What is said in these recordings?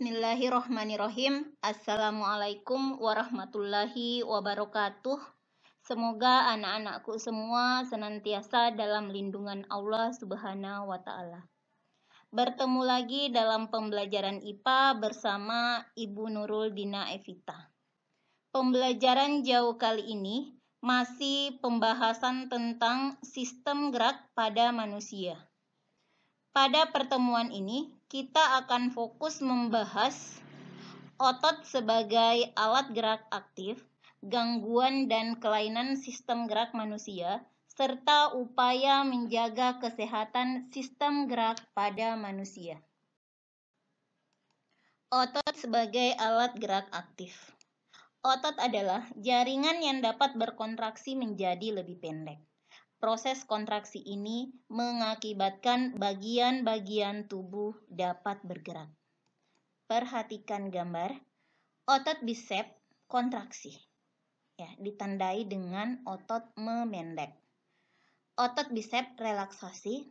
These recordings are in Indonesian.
Bismillahirrohmanirrohim. Assalamualaikum warahmatullahi wabarakatuh. Semoga anak-anakku semua senantiasa dalam lindungan Allah Subhanahu wa Ta'ala. Bertemu lagi dalam pembelajaran IPA bersama Ibu Nurul Dina Evita. Pembelajaran jauh kali ini masih pembahasan tentang sistem gerak pada manusia. Pada pertemuan ini, kita akan fokus membahas otot sebagai alat gerak aktif, gangguan dan kelainan sistem gerak manusia, serta upaya menjaga kesehatan sistem gerak pada manusia. Otot sebagai alat gerak aktif. Otot adalah jaringan yang dapat berkontraksi menjadi lebih pendek. Proses kontraksi ini mengakibatkan bagian-bagian tubuh dapat bergerak. Perhatikan gambar, otot bisep kontraksi. Ya, ditandai dengan otot memendek. Otot bisep relaksasi,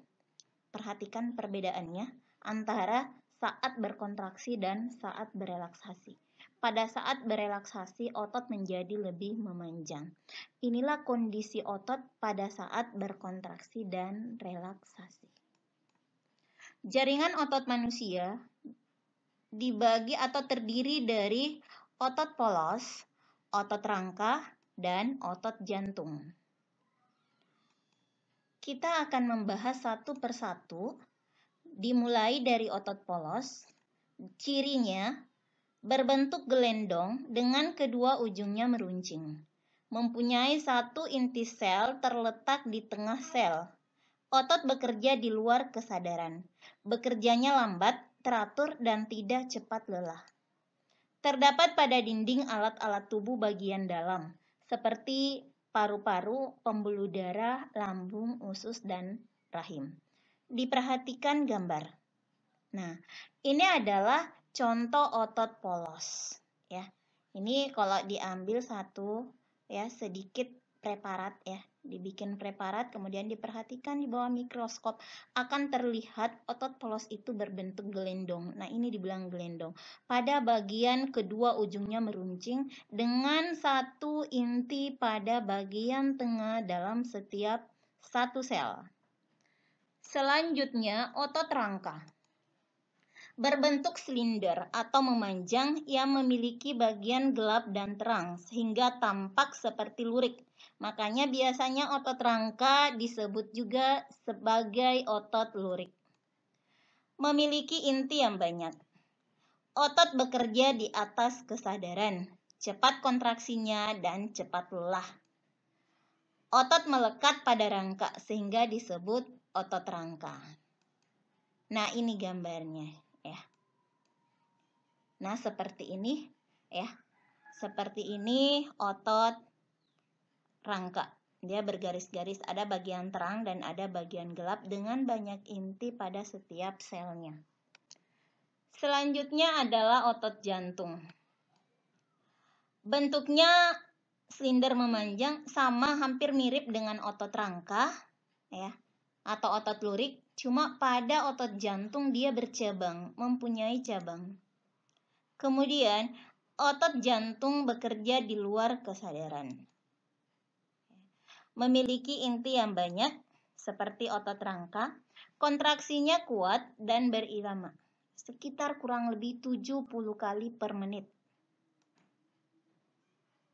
perhatikan perbedaannya antara saat berkontraksi dan saat berelaksasi. Pada saat berelaksasi, otot menjadi lebih memanjang. Inilah kondisi otot pada saat berkontraksi dan relaksasi. Jaringan otot manusia dibagi atau terdiri dari otot polos, otot rangka, dan otot jantung. Kita akan membahas satu persatu, dimulai dari otot polos. Cirinya berbentuk gelendong dengan kedua ujungnya meruncing. Mempunyai satu inti sel terletak di tengah sel. Otot bekerja di luar kesadaran. Bekerjanya lambat, teratur, dan tidak cepat lelah. Terdapat pada dinding alat-alat tubuh bagian dalam, seperti paru-paru, pembuluh darah, lambung, usus, dan rahim. Diperhatikan gambar. Nah, ini adalah contoh otot polos, ya. Ini kalau diambil satu, ya, sedikit preparat, ya, dibikin preparat, kemudian diperhatikan di bawah mikroskop, akan terlihat otot polos itu berbentuk gelendong. Nah, ini dibilang gelendong. Pada bagian kedua ujungnya meruncing dengan satu inti pada bagian tengah dalam setiap satu sel. Selanjutnya, otot rangka. Berbentuk silinder atau memanjang yang memiliki bagian gelap dan terang sehingga tampak seperti lurik. Makanya biasanya otot rangka disebut juga sebagai otot lurik. Memiliki inti yang banyak. Otot bekerja di atas kesadaran, cepat kontraksinya dan cepat lelah. Otot melekat pada rangka sehingga disebut otot rangka. Nah, ini gambarnya. Ya. Nah, seperti ini, ya. Seperti ini otot rangka. Dia bergaris-garis, ada bagian terang dan ada bagian gelap dengan banyak inti pada setiap selnya. Selanjutnya adalah otot jantung. Bentuknya silinder memanjang, sama hampir mirip dengan otot rangka, ya, atau otot lurik. Cuma pada otot jantung dia bercabang, mempunyai cabang. Kemudian, otot jantung bekerja di luar kesadaran. Memiliki inti yang banyak, seperti otot rangka. Kontraksinya kuat dan berirama, sekitar kurang lebih 70 kali per menit.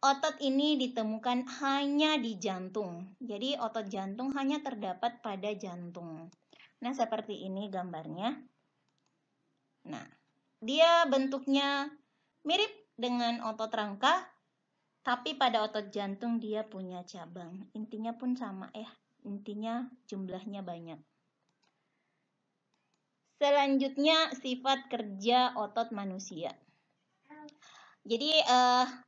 Otot ini ditemukan hanya di jantung. Jadi, otot jantung hanya terdapat pada jantung. Nah, seperti ini gambarnya. Nah, dia bentuknya mirip dengan otot rangka, tapi pada otot jantung dia punya cabang. Intinya pun sama, ya. Intinya jumlahnya banyak. Selanjutnya, sifat kerja otot manusia. Jadi,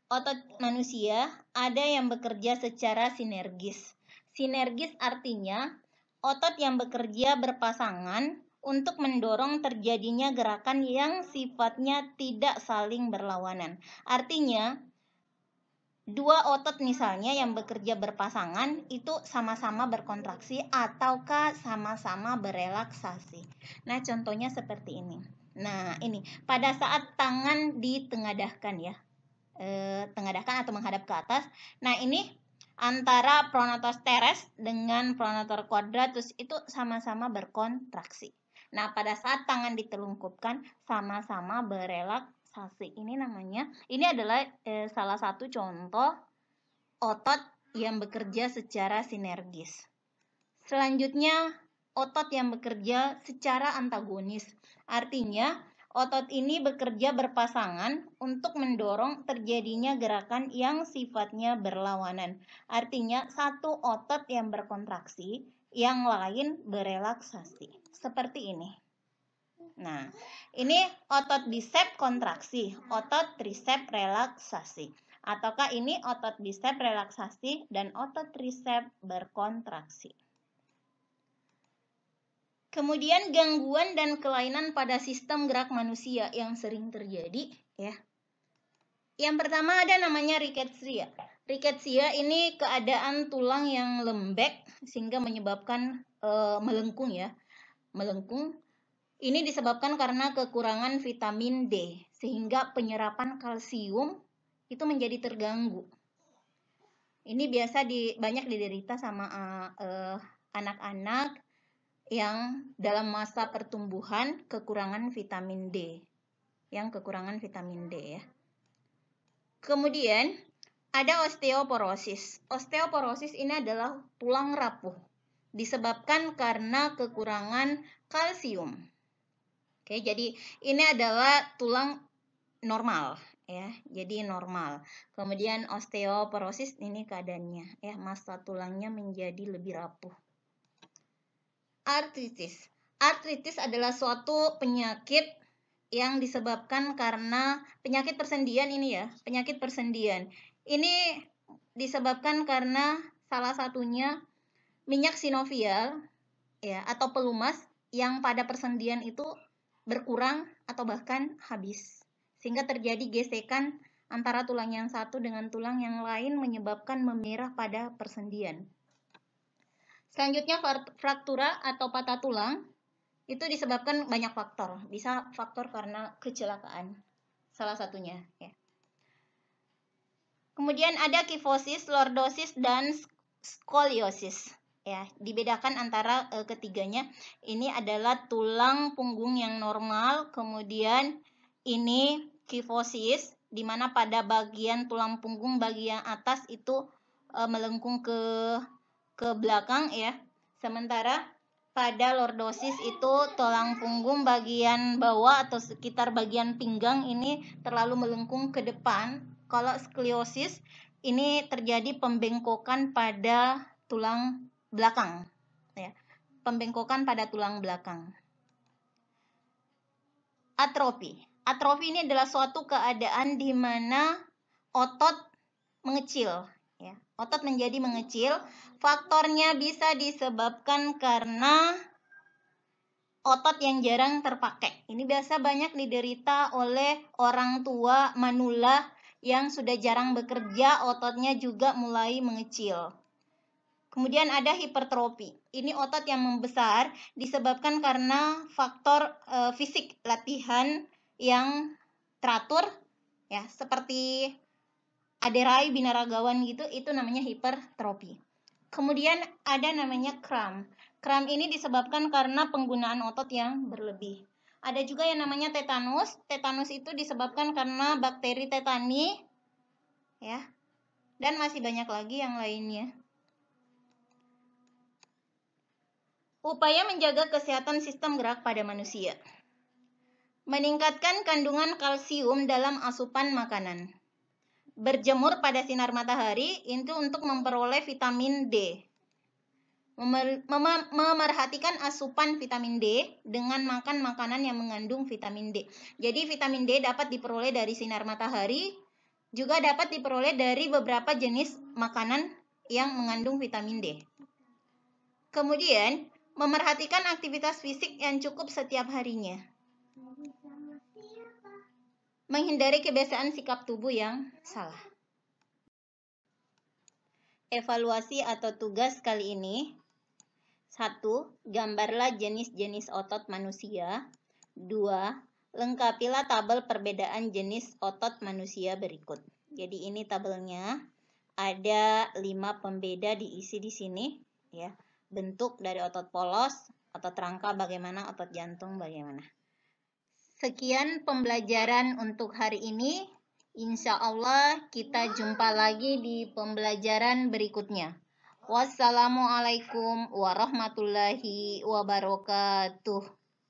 otot manusia ada yang bekerja secara sinergis. Sinergis artinya otot yang bekerja berpasangan untuk mendorong terjadinya gerakan yang sifatnya tidak saling berlawanan. Artinya, dua otot misalnya yang bekerja berpasangan itu sama-sama berkontraksi ataukah sama-sama berelaksasi. Nah, contohnya seperti ini. Nah, ini pada saat tangan ditengadahkan ya. Tengadahkan atau menghadap ke atas. Nah, ini antara pronator teres dengan pronator quadratus itu sama-sama berkontraksi. Nah, pada saat tangan ditelungkupkan sama-sama berelaksasi. Ini adalah salah satu contoh otot yang bekerja secara sinergis. Selanjutnya, otot yang bekerja secara antagonis. Artinya, otot ini bekerja berpasangan untuk mendorong terjadinya gerakan yang sifatnya berlawanan. Artinya, satu otot yang berkontraksi, yang lain berelaksasi. Seperti ini. Nah, ini otot bisep kontraksi, otot trisep relaksasi. Ataukah ini otot bisep relaksasi dan otot trisep berkontraksi. Kemudian gangguan dan kelainan pada sistem gerak manusia yang sering terjadi ya. Yang pertama ada namanya rickettsia. Rickettsia ini keadaan tulang yang lembek sehingga menyebabkan melengkung ya. Melengkung. Ini disebabkan karena kekurangan vitamin D sehingga penyerapan kalsium itu menjadi terganggu. Ini biasa banyak diderita sama anak-anak yang dalam masa pertumbuhan kekurangan vitamin D. Yang kekurangan vitamin D ya. Kemudian ada osteoporosis. Osteoporosis ini adalah tulang rapuh. Disebabkan karena kekurangan kalsium. Oke, jadi ini adalah tulang normal ya. Jadi normal. Kemudian osteoporosis ini keadaannya ya, massa tulangnya menjadi lebih rapuh. Artritis. Artritis adalah suatu penyakit yang disebabkan karena penyakit persendian ini ya, penyakit persendian. Ini disebabkan karena salah satunya minyak sinovial ya atau pelumas yang pada persendian itu berkurang atau bahkan habis. Sehingga terjadi gesekan antara tulang yang satu dengan tulang yang lain menyebabkan memerah pada persendian. Selanjutnya fraktura atau patah tulang itu disebabkan banyak faktor. Bisa faktor karena kecelakaan, salah satunya ya. Kemudian ada kifosis, lordosis, dan skoliosis ya. Dibedakan antara ketiganya. Ini adalah tulang punggung yang normal, kemudian ini kifosis di mana pada bagian tulang punggung bagian atas itu melengkung ke belakang ya. Sementara pada lordosis itu tulang punggung bagian bawah atau sekitar bagian pinggang ini terlalu melengkung ke depan. Kalau skoliosis ini terjadi pembengkokan pada tulang belakang ya. Pembengkokan pada tulang belakang. Atrofi. Atrofi ini adalah suatu keadaan di mana otot mengecil ya. Otot menjadi mengecil. Faktornya bisa disebabkan karena otot yang jarang terpakai. Ini biasa banyak diderita oleh orang tua manula yang sudah jarang bekerja, ototnya juga mulai mengecil. Kemudian ada hipertrofi. Ini otot yang membesar disebabkan karena faktor fisik, latihan yang teratur ya, seperti aderai binaragawan gitu, itu namanya hipertrofi. Kemudian ada namanya kram. Kram ini disebabkan karena penggunaan otot yang berlebih. Ada juga yang namanya tetanus. Tetanus itu disebabkan karena bakteri tetani ya. Dan masih banyak lagi yang lainnya. Upaya menjaga kesehatan sistem gerak pada manusia. Meningkatkan kandungan kalsium dalam asupan makanan. Berjemur pada sinar matahari itu untuk memperoleh vitamin D. Memerhatikan asupan vitamin D dengan makan makanan yang mengandung vitamin D. Jadi vitamin D dapat diperoleh dari sinar matahari, juga dapat diperoleh dari beberapa jenis makanan yang mengandung vitamin D. Kemudian, memerhatikan aktivitas fisik yang cukup setiap harinya. Menghindari kebiasaan sikap tubuh yang salah. Evaluasi atau tugas kali ini. 1. Gambarlah jenis-jenis otot manusia. 2. Lengkapilah tabel perbedaan jenis otot manusia berikut. Jadi ini tabelnya. Ada 5 pembeda diisi di sini, ya. Bentuk dari otot polos, otot rangka bagaimana, otot jantung bagaimana. Sekian pembelajaran untuk hari ini. Insya Allah kita jumpa lagi di pembelajaran berikutnya. Wassalamualaikum warahmatullahi wabarakatuh.